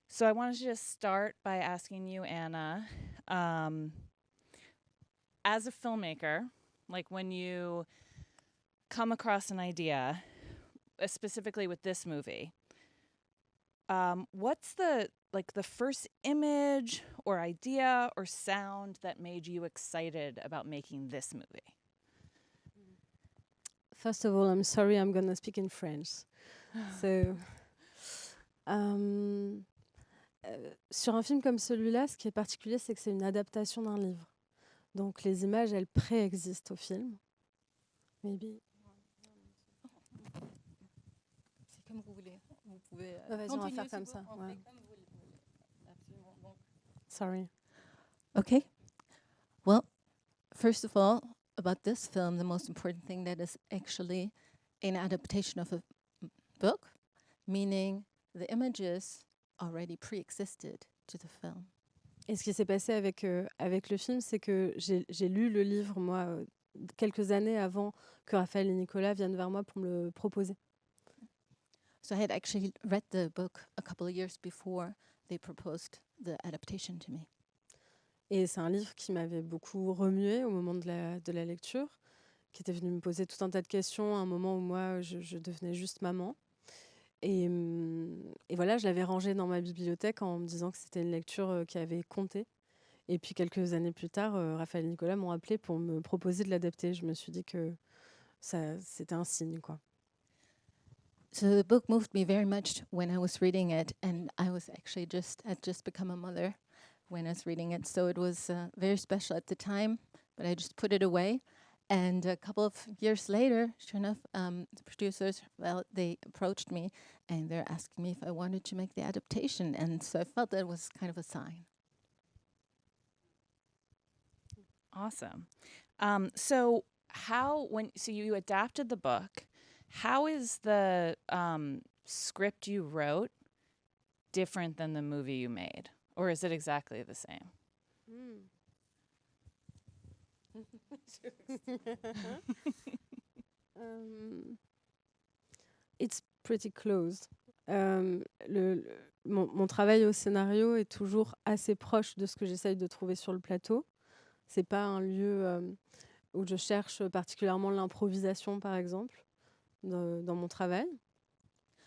So I wanted to just start by asking you, Anna, as a filmmaker, like when you come across an idea, specifically with this movie, what's the first image or idea or sound that made you excited about making this movie? First of all, I'm sorry, I'm going to speak in French. So, sur un film comme celui-là, ce qui est particulier, c'est que c'est une adaptation d'un livre. Donc les images, elles préexistent au film. Maybe. C'est comme vous voulez. Vous pouvez Vas-y, on va faire comme ça. Ouais. Absolument. Donc. Sorry. Okay. Well, first of all, about this film, the most important thing that is actually an adaptation of a book, meaning the images already pre-existed to the film. Et ce qui s'est passé avec le film, c'est que j'ai lu le livre, moi, quelques années avant que Raphaël et Nicolas viennent vers moi pour me le proposer. So I had actually read the book a couple of years before they proposed the adaptation to me. Et c'est un livre qui m'avait beaucoup remué au moment de la lecture, qui était venu me poser tout un tas de questions à un moment où moi, je devenais juste maman. Et voilà, je l'avais rangé dans ma bibliothèque en me disant que c'était une lecture qui avait compté. Et puis quelques années plus tard, Raphaël et Nicolas m'ont appelé pour me proposer de l'adapter. Je me suis dit que c'était un signe, quoi. So the book moved me very much when I was reading it, and I was actually had just become a mother when I was reading it. So it was very special at the time, but I just put it away. And a couple of years later, sure enough, the producers, they approached me and they're asking me if I wanted to make the adaptation. And so I felt that was kind of a sign. Awesome. So you adapted the book, how is the script you wrote different than the movie you made? Or is it exactly the same? It's pretty close. Mon travail au scénario est toujours assez proche de ce que j'essaye de trouver sur le plateau. C'est pas un lieu où je cherche particulièrement l'improvisation, par exemple, dans mon travail.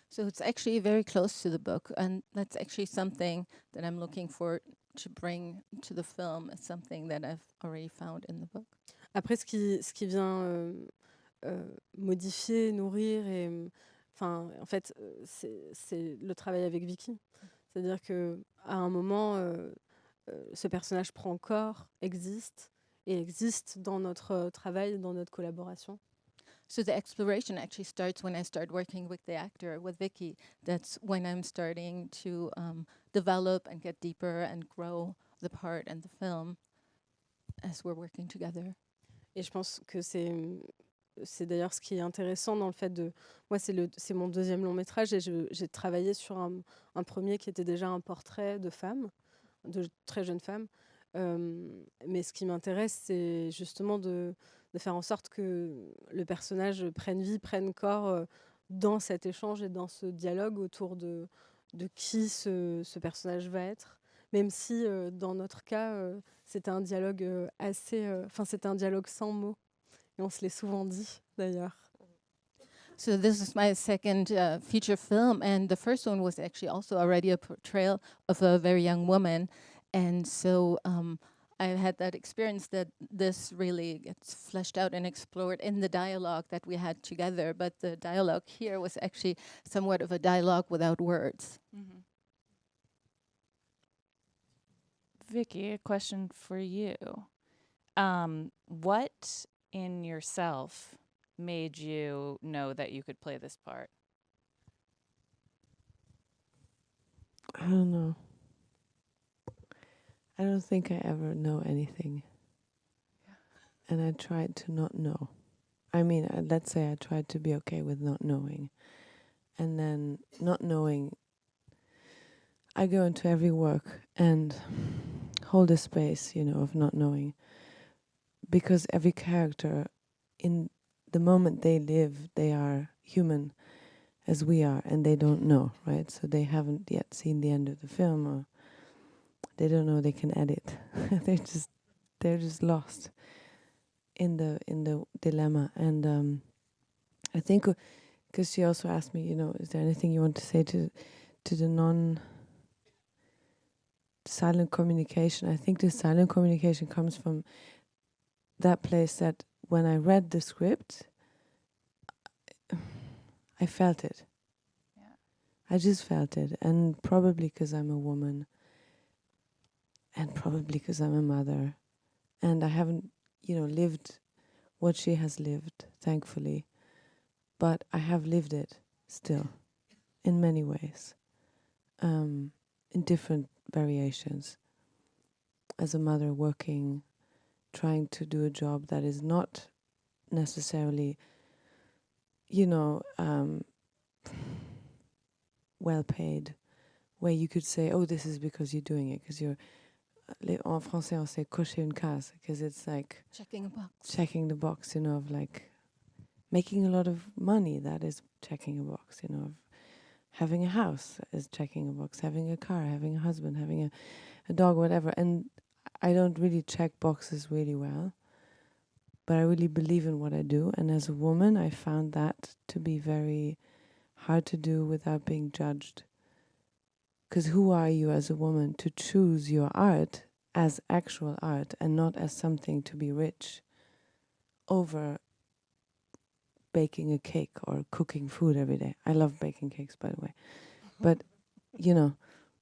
So it's actually very close to the book, and that's actually something that I'm looking for to bring to the film, as something that I've already found in the book. Après, ce qui vient modifier, nourrir, et en fait, c'est le travail avec Vicky. C'est-à-dire qu'à un moment, ce personnage prend corps, existe dans notre travail, dans notre collaboration. So the exploration actually starts when I start working with the actor, with Vicky. That's when I'm starting to develop and get deeper and grow the part and the film as we're working together. Et je pense que c'est d'ailleurs ce qui est intéressant dans le fait de... Moi, c'est mon deuxième long métrage et j'ai travaillé sur un premier qui était déjà un portrait de femme, de très jeune femme. Mais ce qui m'intéresse, c'est justement de faire en sorte que le personnage prenne vie, prenne corps dans cet échange et dans ce dialogue autour de qui ce personnage va être. Même si, dans notre cas, c'était un dialogue c'était un dialogue sans mots. Et on se l'est souvent dit, d'ailleurs. So this is my second feature film, and the first one was actually also already a portrayal of a very young woman. And so I had that experience that this really gets fleshed out and explored in the dialogue that we had together. But the dialogue here was actually somewhat of a dialogue without words. Mm-hmm. Vicky, a question for you. What in yourself made you know that you could play this part? I don't know. I don't think I ever know anything. Yeah. And I tried to not know. I mean, let's say I tried to be okay with not knowing. And then not knowing, I go into every work and hold a space, of not knowing. Because every character, in the moment they live, they are human. as we are, and they don't know, right? So they haven't yet seen the end of the film, or they don't know they can edit. they're just lost in the dilemma. And I think, because she also asked me, is there anything you want to say to the non-silent communication? I think the silent communication comes from that place that when I read the script, I felt it. Yeah. I just felt it, and probably because I'm a woman, and probably because I'm a mother, and I haven't, lived what she has lived, thankfully, but I have lived it still, in many ways, in different variations. As a mother working, trying to do a job that is not necessarily, well paid, where you could say, oh, this is because you're doing it, because you're, en français on say cocher une case, because it's like Checking a box. checking the box, of like making a lot of money, that is checking a box, of having a house is checking a box, having a car, having a husband, having a dog, whatever. And I don't really check boxes really well, but I really believe in what I do. And as a woman, I found that to be very hard to do without being judged. Because who are you as a woman to choose your art as actual art and not as something to be rich over baking a cake or cooking food every day? I love baking cakes, by the way. But,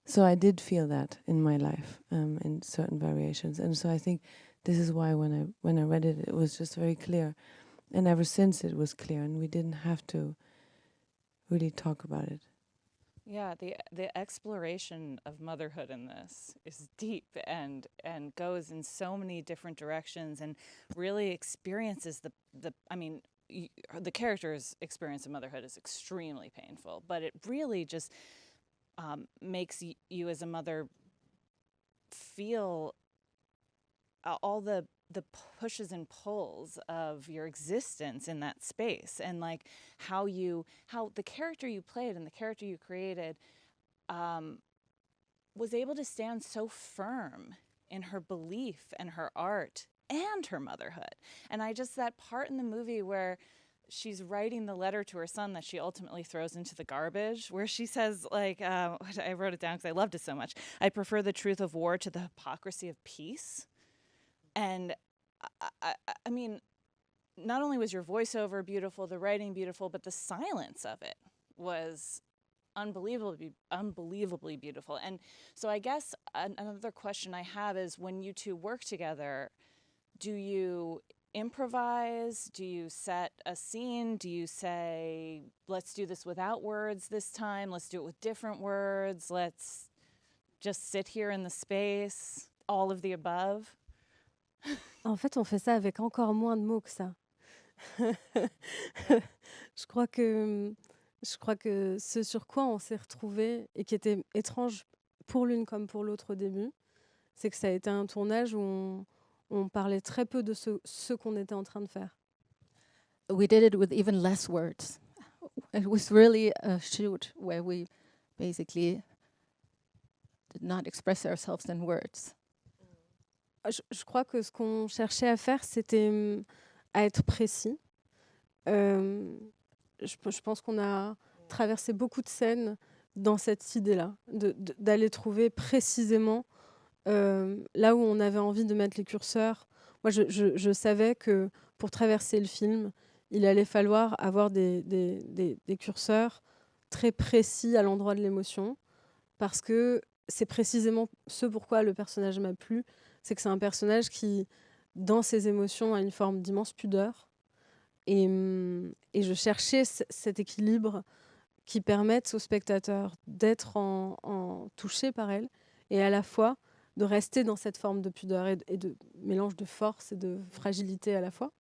so I did feel that in my life, in certain variations. And so I think this is why when I read it, it was just very clear. And ever since it was clear, and we didn't have to really talk about it. Yeah, the exploration of motherhood in this is deep and goes in so many different directions, and really experiences the character's experience of motherhood is extremely painful, but it really just makes you as a mother feel all the pushes and pulls of your existence in that space, and like how the character you played and the character you created was able to stand so firm in her belief and her art and her motherhood. And that part in the movie where she's writing the letter to her son that she ultimately throws into the garbage, where she says, like, I wrote it down because I loved it so much, I prefer the truth of war to the hypocrisy of peace. And I mean, not only was your voiceover beautiful, the writing beautiful, but the silence of it was unbelievably beautiful. And so I guess another question I have is, when you two work together, do you improvise? Do you set a scene? Do you say, let's do this without words this time? Let's do it with different words. Let's just sit here in the space. All of the above. En fait, on fait ça avec encore moins de mots que ça. Je crois que ce sur quoi on s'est retrouvés et qui était étrange pour l'une comme pour l'autre au début, c'est que ça a été un tournage où on parlait très peu de ce qu'on était en train de faire. We did it with even less words. It was really a shoot where we basically did not express ourselves in words. Je crois que ce qu'on cherchait à faire, c'était à être précis. Je pense qu'on a traversé beaucoup de scènes dans cette idée-là, d'aller trouver précisément là où on avait envie de mettre les curseurs. Moi, je savais que pour traverser le film, il allait falloir avoir des curseurs très précis à l'endroit de l'émotion, parce que c'est précisément ce pourquoi le personnage m'a plu. C'est que c'est un personnage qui, dans ses émotions, a une forme d'immense pudeur. Et je cherchais cet équilibre qui permette au spectateur d'être touché par elle, et à la fois de rester dans cette forme de pudeur et de mélange de force et de fragilité à la fois.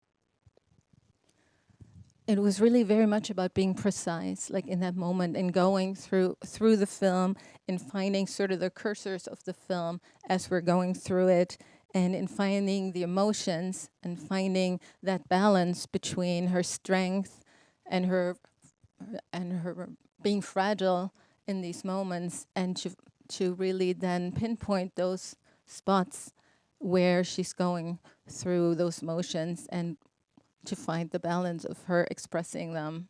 It was really very much about being precise, like in that moment, and going through the film and finding sort of the cursors of the film as we're going through it, and in finding the emotions and finding that balance between her strength and her and her being fragile in these moments, and to really then pinpoint those spots where she's going through those motions and to find the balance of her expressing them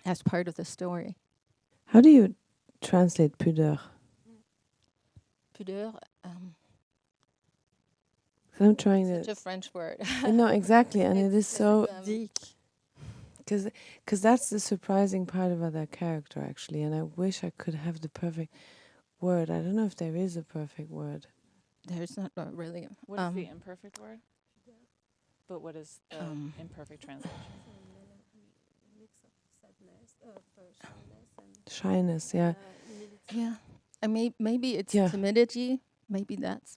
as part of the story. How do you translate pudeur? Pudeur, I'm trying such a French word. No, exactly, and it is It's so Dick. because that's the surprising part about that character, actually. And I wish I could have the perfect word. I don't know if there is a perfect word. There's not really. What is the imperfect word? But what is the imperfect translation? Shyness, yeah. Yeah, and maybe it's Yeah. timidity. Maybe that's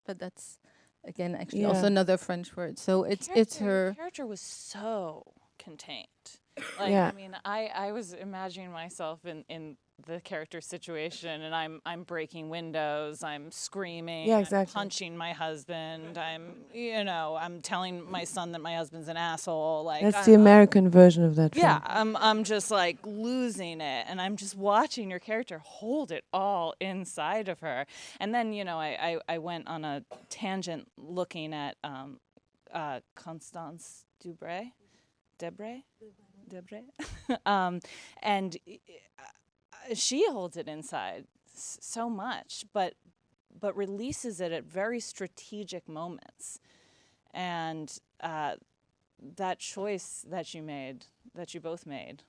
again actually Yeah. also another French word. So it's her. The character was so contained. Like, Yeah. I mean, I was imagining myself in the character's situation, and I'm breaking windows, I'm screaming, Yeah, I'm exactly. punching my husband, I'm telling my son that my husband's an asshole. Like, That's the American version of that yeah, film. I'm just like losing it, and I'm just watching your character hold it all inside of her. And then, I went on a tangent looking at Constance Debre, and she holds it inside so much, but releases it at very strategic moments. And that choice that you both made,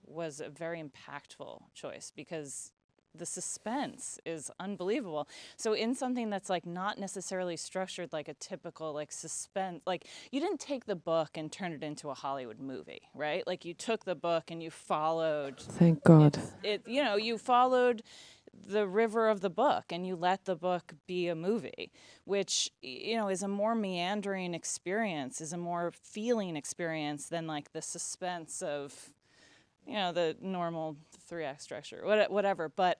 was a very impactful choice, because the suspense is unbelievable. So in something that's like not necessarily structured like a typical like suspense, like you didn't take the book and turn it into a Hollywood movie, right? Like you took the book and you followed Thank God. you followed the river of the book, and you let the book be a movie, which is a more meandering experience, is a more feeling experience than like the suspense of the normal 3-act structure, whatever. But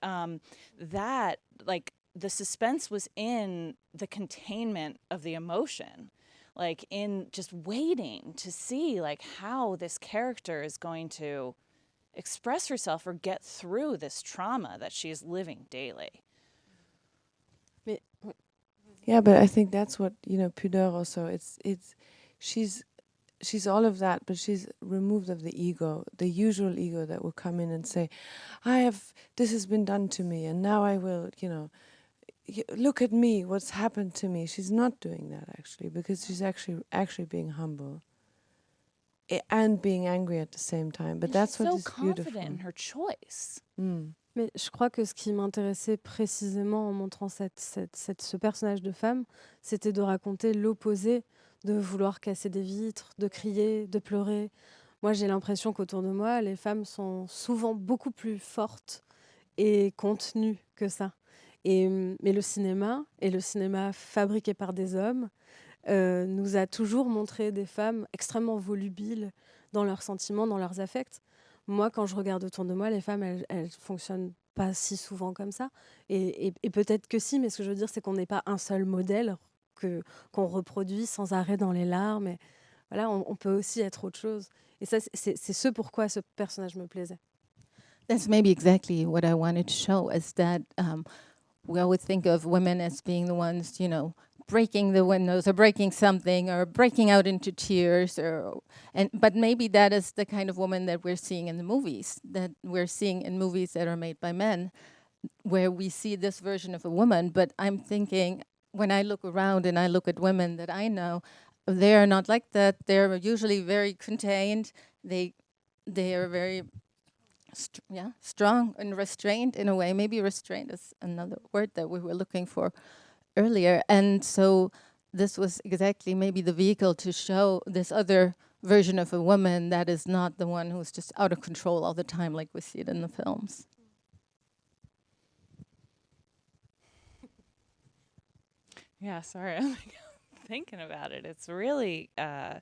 that, like, the suspense was in the containment of the emotion, like in just waiting to see like how this character is going to express herself or get through this trauma that she's living daily. Yeah, but I think that's what pudeur also. She's all of that, but she's removed of the ego, the usual ego that will come in and say, this has been done to me, and now I will, look at me, what's happened to me. She's not doing that, actually, because she's actually being humble and being angry at the same time. But that's what is so beautiful. confident in her choice. Mais je crois que ce qui m'intéressait précisément en montrant ce personnage de femme, c'était de raconter l'opposé, de vouloir casser des vitres, de crier, de pleurer. Moi, j'ai l'impression qu'autour de moi, les femmes sont souvent beaucoup plus fortes et contenues que ça. Mais le cinéma, et le cinéma fabriqué par des hommes, nous a toujours montré des femmes extrêmement volubiles dans leurs sentiments, dans leurs affects. Moi, quand je regarde autour de moi, les femmes, elles fonctionnent pas si souvent comme ça. Et peut-être que si, mais ce que je veux dire, c'est qu'on n'est pas un seul modèle qu'on reproduit sans arrêt dans les larmes. Et voilà, on peut aussi être autre chose. Et ça, c'est ce pourquoi ce personnage me plaisait. That's maybe exactly what I wanted to show, is that we always think of women as being the ones, breaking the windows or breaking something or breaking out into tears, but maybe that is the kind of woman that we're seeing in the movies, that we're seeing in movies that are made by men, where we see this version of a woman. But I'm thinking, when I look around and I look at women that I know, they are not like that. They're usually very contained. They are very strong and restrained in a way. Maybe restrained is another word that we were looking for earlier. And so this was exactly maybe the vehicle to show this other version of a woman that is not the one who's just out of control all the time like we see it in the films. Yeah, sorry. I'm thinking about it. It's really, I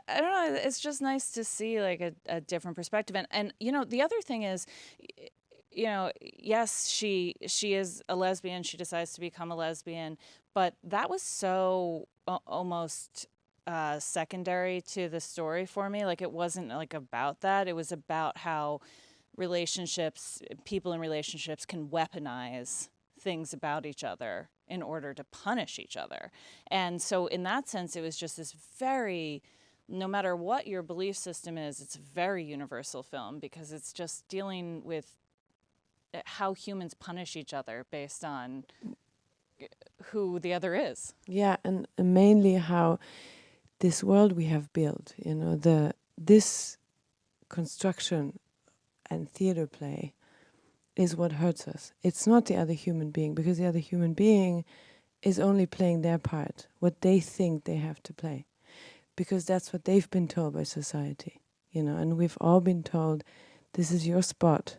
don't know. It's just nice to see like a different perspective. And the other thing is, yes, she is a lesbian. She decides to become a lesbian, but that was so almost secondary to the story for me. Like, it wasn't like about that. It was about how people in relationships can weaponize things about each other in order to punish each other. And so in that sense, it was just this very, no matter what your belief system is, it's a very universal film because it's just dealing with how humans punish each other based on who the other is. Yeah, and mainly how this world we have built, you know, this construction and theater play is what hurts us. It's not the other human being, because the other human being is only playing their part, what they think they have to play, because that's what they've been told by society, you know, and we've all been told, this is your spot.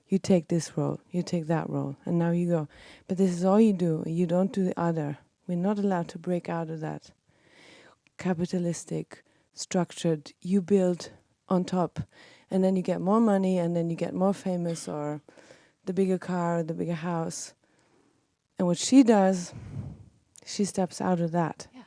You take this role, you take that role, and now you go. But this is all you do. You don't do the other. We're not allowed to break out of that capitalistic, structured, you build on top, and then you get more money, and then you get more famous, or the bigger car, the bigger house. And what she does, she steps out of that. Yeah.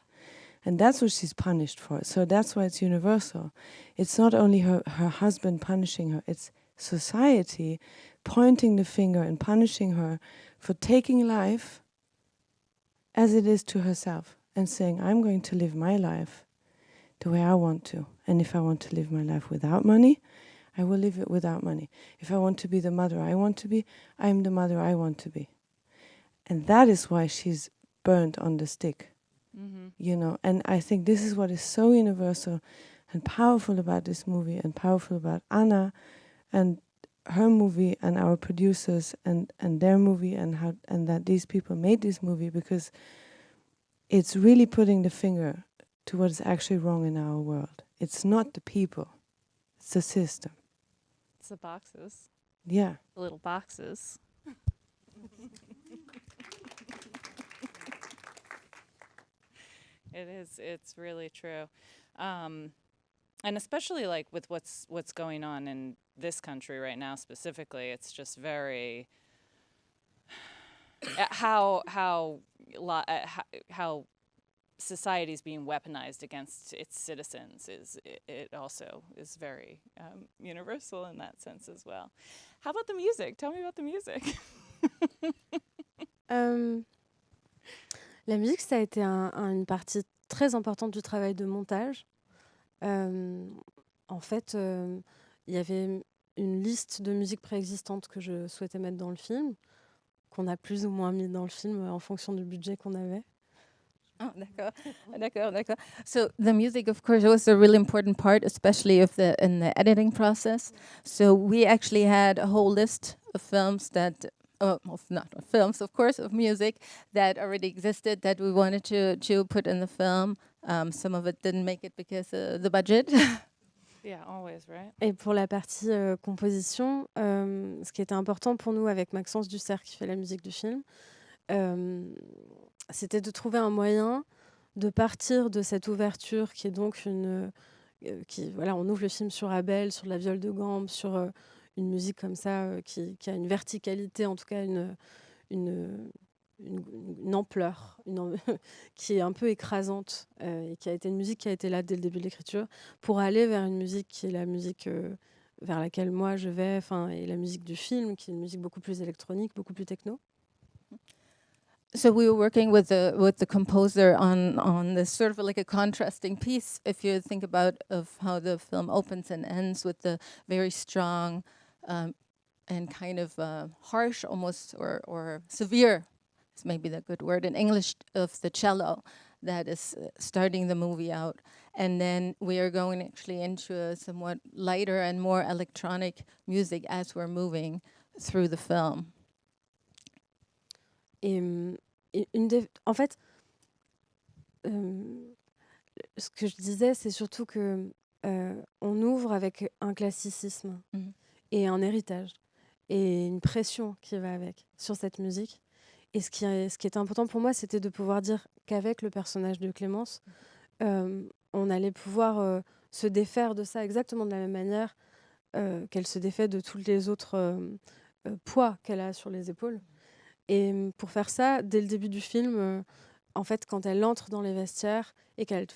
And that's what she's punished for. So that's why it's universal. It's not only her husband punishing her, it's society pointing the finger and punishing her for taking life as it is to herself and saying, I'm going to live my life the way I want to. And if I want to live my life without money, I will live it without money. If I want to be the mother I want to be, I'm the mother I want to be. And that is why she's burned on the stick, you know. And I think this is what is so universal and powerful about this movie, and powerful about Anna and her movie and our producers and their movie, and that these people made this movie, because it's really putting the finger to what is actually wrong in our world. It's not the people, it's the system. It's the boxes, Yeah. the little boxes. It is. It's really true. And especially like with what's going on in this country right now specifically, it's just very how society is being weaponized against its citizens it also is very universal in that sense as well. How about the music? Tell me about the music. La musique, ça a été une partie très importante du travail de montage. En fait, il y avait une liste de musiques préexistantes que je souhaitais mettre dans le film, qu'on a plus ou moins mis dans le film en fonction du budget qu'on avait. Oh, d'accord. So the music, of course, was a really important part, especially in the editing process. So we actually had a whole list of films that, not films, of course, of music that already existed that we wanted to put in the film. Some of it didn't make it because of the budget. Yeah, always, right? Et pour la partie composition, ce qui était important pour nous avec Maxence Dussert qui fait la musique du film, c'était de trouver un moyen de partir de cette ouverture qui est donc on ouvre le film sur Abel, sur la viole de gambe, sur une musique comme ça qui a une verticalité, en tout cas une ampleur qui est un peu écrasante et qui a été une musique qui a été là dès le début de l'écriture, pour aller vers une musique qui est la musique vers laquelle moi je vais, et la musique du film qui est une musique beaucoup plus électronique, beaucoup plus techno. So we were working with the composer on this sort of like a contrasting piece. If you think about of how the film opens and ends with the very strong and kind of harsh, almost or severe, is maybe the good word in English, of the cello that is starting the movie out, and then we are going actually into a somewhat lighter and more electronic music as we're moving through the film. Et en fait, ce que je disais, c'est surtout que on ouvre avec un classicisme et un héritage et une pression qui va avec sur cette musique. Et ce qui était important pour moi, c'était de pouvoir dire qu'avec le personnage de Clémence, on allait pouvoir se défaire de ça exactement de la même manière qu'elle se défait de tous les autres poids qu'elle a sur les épaules. Et pour faire ça, dès le début du film, en fait, quand elle entre dans les vestiaires et qu'elle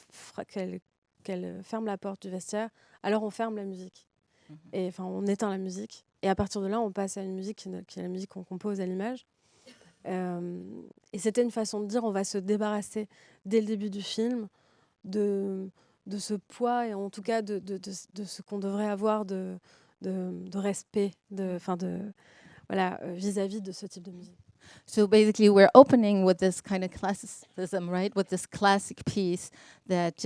ferme la porte du vestiaire, alors on ferme la musique. Et enfin, on éteint la musique. Et à partir de là, on passe à une musique qui est la musique qu'on compose à l'image. Et c'était une façon de dire on va se débarrasser dès le début du film de ce poids et en tout cas de ce qu'on devrait avoir de respect vis-à-vis de ce type de musique. So basically, we're opening with this kind of classicism, right? With this classic piece that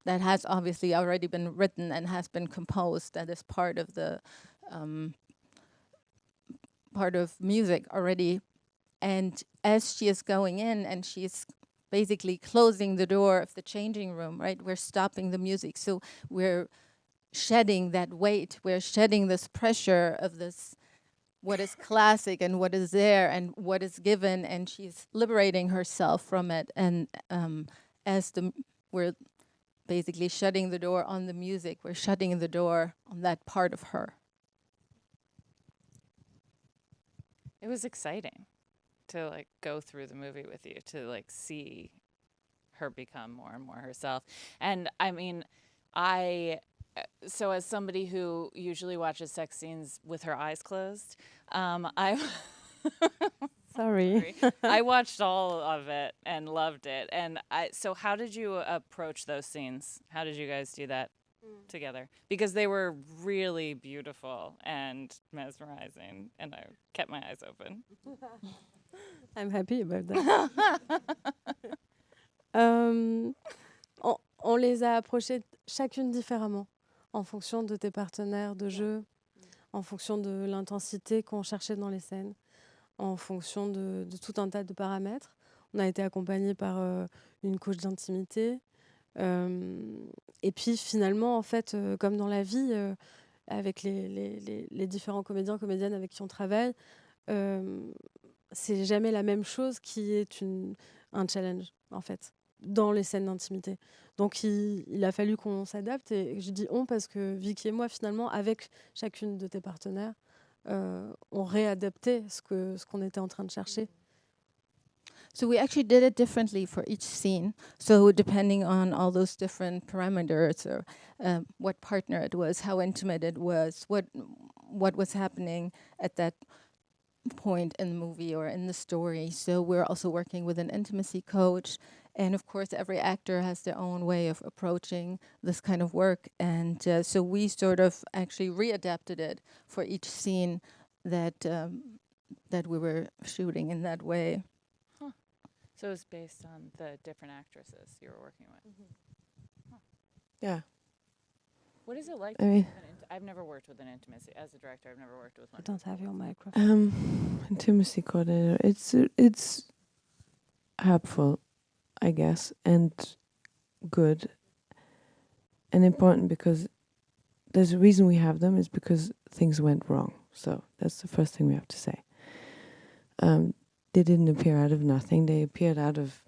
that has obviously already been written and has been composed. That is part of the part of music already. And as she is going in and she's basically closing the door of the changing room, right? We're stopping the music. So we're shedding that weight. We're shedding this pressure of this, what is classic and what is there and what is given, and she's liberating herself from it. And we're basically shutting the door on the music, we're shutting the door on that part of her. It was exciting to like go through the movie with you, to like see her become more and more herself. And I mean, so as somebody who usually watches sex scenes with her eyes closed, Sorry. I watched all of it and loved it. And so how did you approach those scenes? How did you guys do that together? Because they were really beautiful and mesmerizing, and I kept my eyes open. I'm happy about that. On les a approchées chacune différemment, en fonction de tes partenaires de jeu, en fonction de l'intensité qu'on cherchait dans les scènes, en fonction de tout un tas de paramètres. On a été accompagnés par une coach d'intimité. Et puis finalement, en fait, comme dans la vie, avec les différents comédiens, comédiennes avec qui on travaille, c'est jamais la même chose qui est un challenge, en fait, dans les scènes d'intimité. Donc il a fallu qu'on s'adapte, et je dis on parce que Vicky et moi, finalement, avec chacune de tes partenaires, on réadaptait ce qu'on était en train de chercher. So we actually did it differently for each scene. So depending on all those different parameters, or what partner it was, how intimate it was, what was happening at that point in the movie or in the story. So we're also working with an intimacy coach. And of course, every actor has their own way of approaching this kind of work. And so we sort of actually readapted it for each scene that we were shooting in that way. So it was based on the different actresses you were working with. Yeah. What is it like? I mean, I've never worked with an intimacy. As a director, I've never worked with one. I don't have your microphone. Intimacy coordinator. It's helpful, I guess, and good and important, because there's a reason we have them, is because things went wrong. So that's the first thing we have to say. They didn't appear out of nothing. They appeared out of,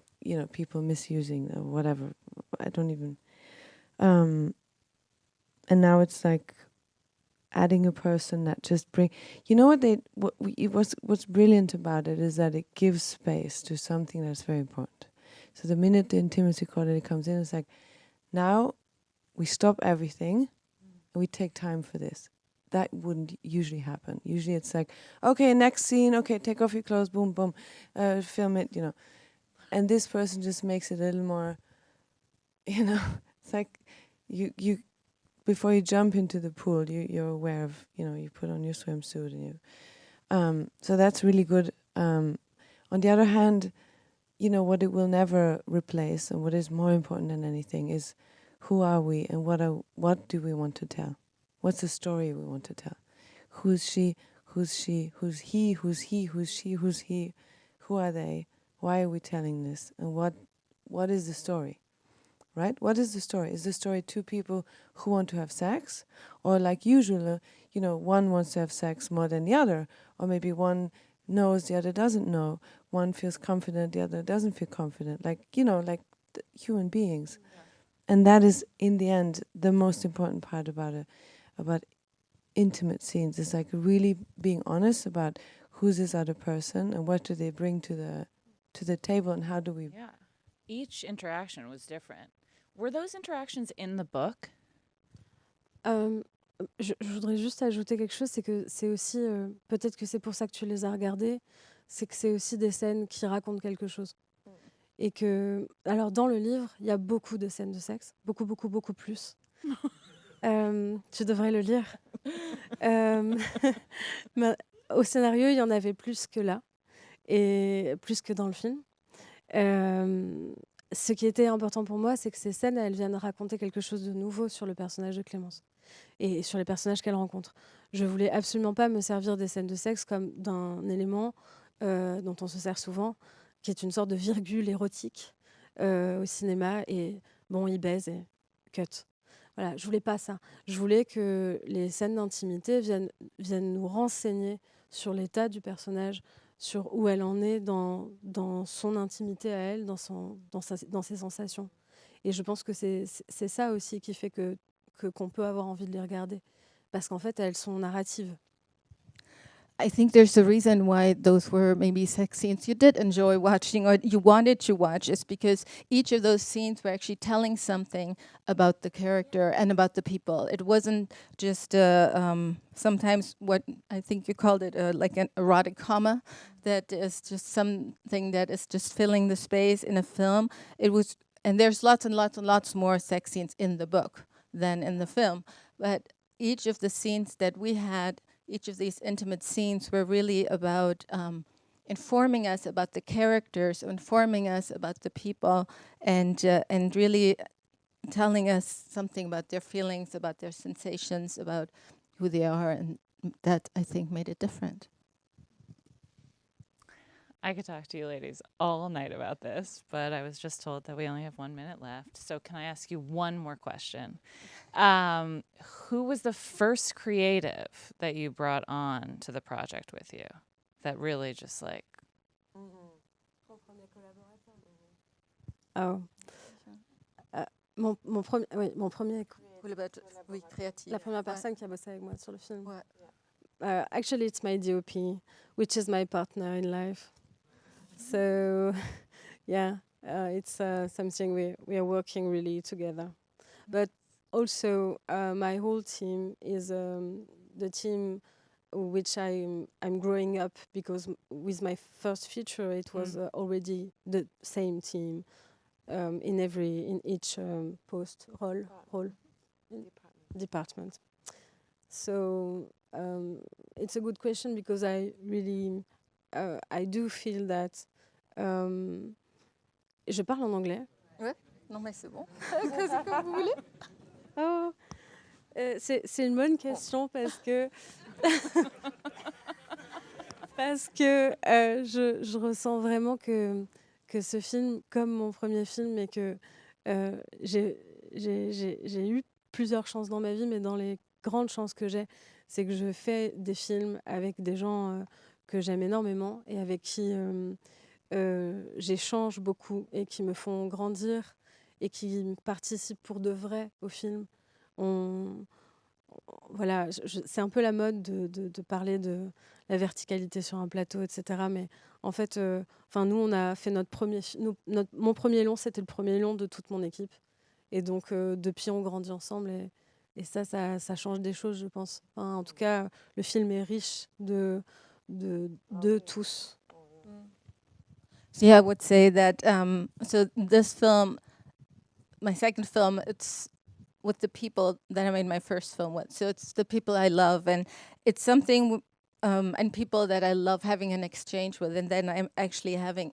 people misusing or whatever. I don't even. And now it's like adding a person that just what's brilliant about it is that it gives space to something that's very important. So the minute the intimacy coordinator comes in, it's like, now we stop everything and we take time for this. That wouldn't usually happen. Usually it's like, okay, next scene, okay, take off your clothes, boom, boom, film it, And this person just makes it a little more, it's like you before you jump into the pool, you're aware of, you put on your swimsuit and you. So that's really good. On the other hand, what it will never replace, and what is more important than anything, is who are we and what do we want to tell? What's the story we want to tell? Who's she? Who's she? Who's he? Who's he? Who's she? Who's he? Who are they? Why are we telling this? And what is the story? Right? What is the story? Is the story two people who want to have sex? Or like usual, one wants to have sex more than the other. Or maybe one knows, the other doesn't know. One feels confident, the other doesn't feel confident. Like human beings. Yeah. And that is, in the end, the most important part about intimate scenes. Is like really being honest about who's this other person and what do they bring to to the table, and how do we? Yeah. Each interaction was different. Were those interactions in the book? Je voudrais juste ajouter quelque chose, c'est que c'est aussi, peut-être que c'est pour ça que tu les as regardés, c'est que c'est aussi des scènes qui racontent quelque chose. Et que, alors dans le livre, il y a beaucoup de scènes de sexe, beaucoup, beaucoup, beaucoup plus. Tu devrais le lire. Mais au scénario, il y en avait plus que là, et plus que dans le film. Ce qui était important pour moi, c'est que ces scènes, elles viennent raconter quelque chose de nouveau sur le personnage de Clémence et sur les personnages qu'elle rencontre. Je voulais absolument pas me servir des scènes de sexe comme d'un élément dont on se sert souvent, qui est une sorte de virgule érotique au cinéma, et bon, il baise et cut. Voilà, je voulais pas ça. Je voulais que les scènes d'intimité viennent nous renseigner sur l'état du personnage, sur où elle en est dans son intimité à elle, dans ses sensations. Et je pense que c'est ça aussi qui fait qu'on peut avoir envie de les regarder. Parce qu'en fait, elles sont narratives. I think there's a reason why those were maybe sex scenes you did enjoy watching or you wanted to watch, is because each of those scenes were actually telling something about the character and about the people. It wasn't just sometimes what I think you called it like an erotic comma, that is just something that is just filling the space in a film. It was, and there's lots and lots and lots more sex scenes in the book than in the film. But each of the scenes that we had, each of these intimate scenes were really about informing us about the characters, informing us about the people, and really telling us something about their feelings, about their sensations, about who they are, and that, I think, made it different. I could talk to you ladies all night about this, but I was just told that we only have 1 minute left. So can I ask you one more question? Who was the first creative that you brought on to the project with you that really just like... Oh. Mon premier... créatif. La première personne qui a bossé avec moi sur le film. Actually, it's my DOP, which is my partner in life. So, yeah, it's something we are working really together. But also, my whole team is the team which I'm growing up, because with my first feature, it was already the same team in each post role department. So it's a good question, because I really I do feel that je parle en anglais. Ouais, non mais c'est bon. Comme vous voulez. Oh, c'est une bonne question, parce que je ressens vraiment que ce film, comme mon premier film, et que j'ai eu plusieurs chances dans ma vie, mais dans les grandes chances que j'ai, c'est que je fais des films avec des gens que j'aime énormément et avec qui j'échange beaucoup et qui me font grandir et qui participent pour de vrai au film. Voilà, c'est un peu la mode de parler de la verticalité sur un plateau, etc. Mais en fait, nous, on a fait mon premier long, c'était le premier long de toute mon équipe. Et donc, depuis, on grandit ensemble. Et ça change des choses, je pense. Enfin, en tout cas, le film est riche de tous. So yeah, I would say that, so this film, my second film, it's with the people that I made my first film with. So it's the people I love, and it's something, and people that I love having an exchange with. And then I'm actually having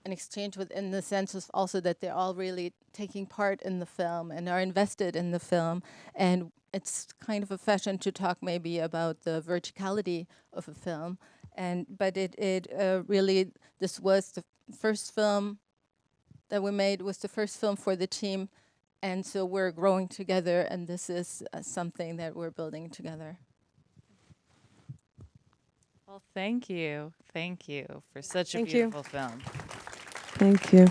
an exchange with, in the sense of also that they're all really taking part in the film and are invested in the film. And it's kind of a fashion to talk maybe about the verticality of a film. But it really, this was the first film that we made, was the first film for the team. And so we're growing together, and this is something that we're building together. Well, thank you. Thank you for such a beautiful film. Thank you.